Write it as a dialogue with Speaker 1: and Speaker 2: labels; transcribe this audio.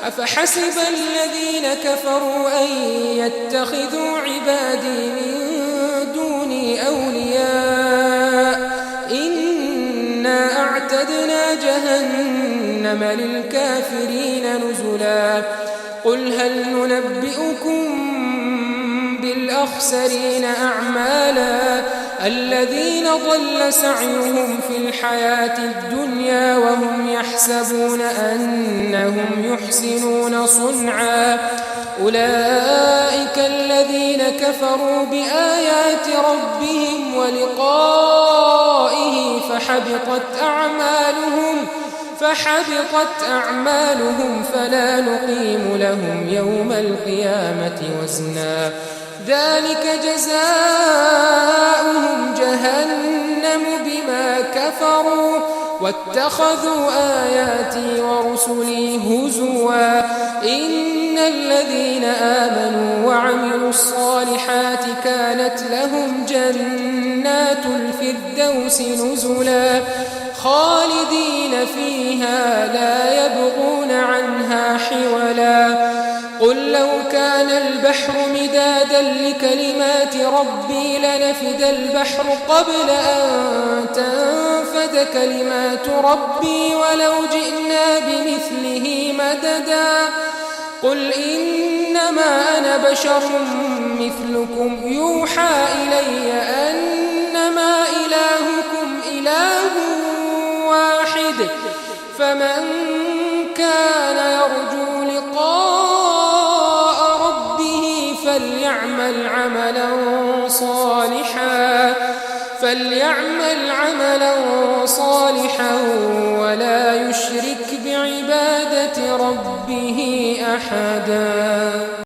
Speaker 1: أفحسب الذين كفروا أن يتخذوا عبادي من دوني أولياء إنا أعتدنا جهنم للكافرين نزلا قل هل ننبئكم بالأخسرين أعمالا الذين ضل سعيهم في الحياة الدنيا وهم يحسبون أنهم يحسنون صنعا أولئك الذين كفروا بآيات ربهم ولقائه فحبطت أعمالهم فلا نقيم لهم يوم القيامة وزنا ذلك جزاؤهم جهنم بما كفروا واتخذوا آياتي ورسلي هزوا إن الذين آمنوا وعملوا الصالحات كانت لهم جنات الفردوس نزلا خالدين فيها لا يبغون عنها حولا قل لو كان البحر مدادا لكلمات ربي لنفد البحر قبل أن تنفد كلمات ربي ولو جئنا بمثله مددا قل إنما أنا بشر مثلكم يوحى إلي أنما إلهكم إله واحد فمن كان يرجو لقاء ربه فليعمل عملا صالحا ولا يشرك بعبادة ربه أحدا.